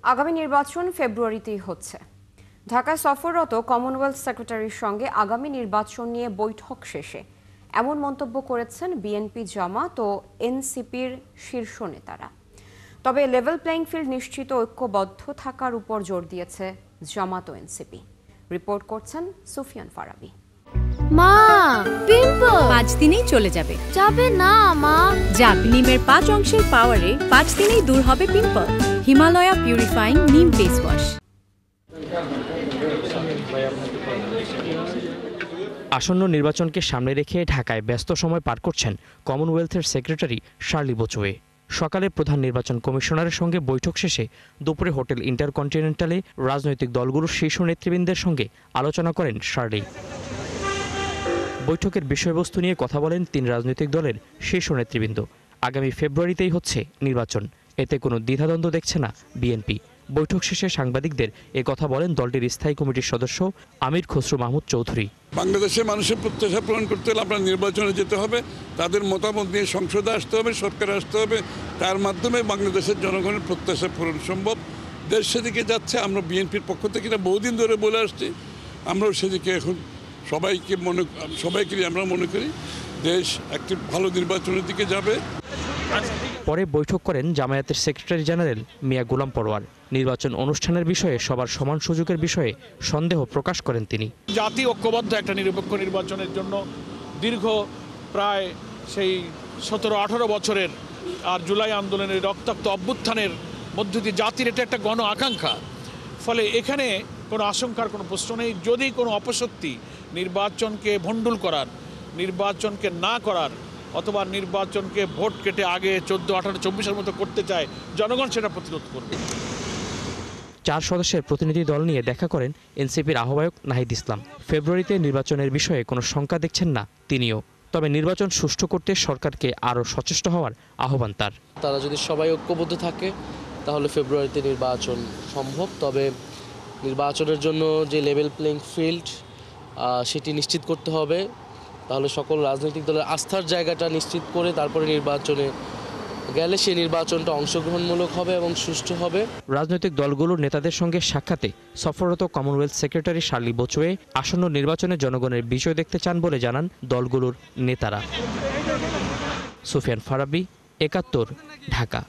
আগামী নির্বাচন ফেব্রুয়ারিতেই হচ্ছে। ঢাকায় সফররত কমনওয়েলথ সেক্রেটারির সঙ্গে আগামী নির্বাচন নিয়ে বৈঠক শেষে এমন মন্তব্য করেছেন বিএনপি, জামাত ও এনসিপির শীর্ষ নেতারা। তবে লেভেল প্লেইং ফিল্ড নিশ্চিত ঐক্যবদ্ধ থাকার উপর জোর দিয়েছে জামাত ও এনসিপি। রিপোর্ট করছেন সুফিয়ান ফারাবি। মা, পিম্পল 5 দিনেই চলে যাবে। যাবে না মা। জাপ নিমের 5 অংশের পাওয়ারে 5 দিনেই দূর হবে পিম্পল। হিমালয়া পিউরিফাইং নিম ফেস ওয়াশ। আসন্ন নির্বাচনকে সামনে রেখে ঢাকায় ব্যস্ত সময় পার করছেন কমনওয়েলথের সেক্রেটারি শার্লি বোচোয়ে। সকালে প্রধান নির্বাচন কমিশনারের সঙ্গে বৈঠক শেষে দুপুরে হোটেল ইন্টারকন্টিনেন্টালে রাজনৈতিক দলগুলোর শীর্ষ নেতৃবৃন্দের সঙ্গে আলোচনা করেন শার্লি। বৈঠকের বিষয়বস্তু নিয়ে কথা বলেন 3 রাজনৈতিক দলের শীর্ষ নেতৃবৃন্দ। আগামী ফেব্রুয়ারিতেই হচ্ছে নির্বাচন, এতে কোনো দ্বিধাদ্বন্দ্ব দেখছে না বিএনপি। বৈঠক শেষে সাংবাদিকদের এ কথা বলেন দলটির স্থায়ী কমিটির সদস্য আমির খসরু মাহমুদ চৌধুরী। বাংলাদেশের মানুষের প্রত্যাশা পূরণ করতে হলে আপনার নির্বাচনে যেতে হবে, তাদের মতামত নিয়ে সংসদে আসতে হবে, সরকারে আসতে হবে। তার মাধ্যমে বাংলাদেশের জনগণের প্রত্যাশা পূরণ সম্ভব। দেশ সেদিকে যাচ্ছে। আমরা বিএনপির পক্ষ থেকে এটা বহুদিন ধরে বলে আসছি। আমরাও সেদিকে এখন সবাইকে আমরা মনে করি দেশ একটি ভালো নির্বাচনের দিকে যাবে। পরে বৈঠক করেন জামায়াতের সেক্রেটারি জেনারেল মিয়া গোলাম পরোয়ার। নির্বাচন অনুষ্ঠানের বিষয়ে সবার সমান সুযোগের বিষয়ে সন্দেহ প্রকাশ করেন তিনি। জাতি ঐক্যবদ্ধ একটা নিরপেক্ষ নির্বাচনের জন্য দীর্ঘ প্রায় সেই 17-18 বছরের আর জুলাই আন্দোলনের রক্তাক্ত অভ্যুত্থানের মধ্য দিয়ে জাতির এটা একটা গণ আকাঙ্ক্ষা। ফলে এখানে কোনো আশঙ্কার কোনো প্রশ্ন নেই। যদি কোনো অপশক্তি নির্বাচনকে ভণ্ডুল করার, নির্বাচনকে না করার অথবা নির্বাচনকে ভোট কেটে আগে 14, 18, 24-এর মতো করতে চায়, জনগণ সেটা প্রতিরোধ করবে। 4 সদস্যের প্রতিনিধি দল নিয়ে দেখা করেন এনসিপির আহ্বায়ক নাহিদ ইসলাম। ফেব্রুয়ারিতে নির্বাচনের বিষয়ে কোনো শঙ্কা দেখছেন না তিনিও। তবে নির্বাচন সুষ্ঠু করতে সরকারকে আরও সচেষ্ট হওয়ার আহ্বান তার। তারা যদি সবাই ঐক্যবদ্ধ থাকে তাহলে ফেব্রুয়ারিতে নির্বাচন সম্ভব। তবে নির্বাচনের জন্য যে লেভেল প্লেইং ফিল্ড সেটি নিশ্চিত করতে হবে। তাহলে সকল রাজনৈতিক দলের আস্থার জায়গাটা নিশ্চিত করে তারপরে নির্বাচনে গেলে সেই নির্বাচনটা অংশগ্রহণমূলক হবে এবং সুষ্ঠু হবে। রাজনৈতিক দলগুলোর নেতাদের সঙ্গে সাক্ষাতে সফররত কমনওয়েলথ সেক্রেটারি শার্লি বোচোয়ে আসন্ন নির্বাচনে জনগণের বিজয় দেখতে চান বলে জানান দলগুলোর নেতারা। সুফিয়ান ফারাবি, 71, ঢাকা।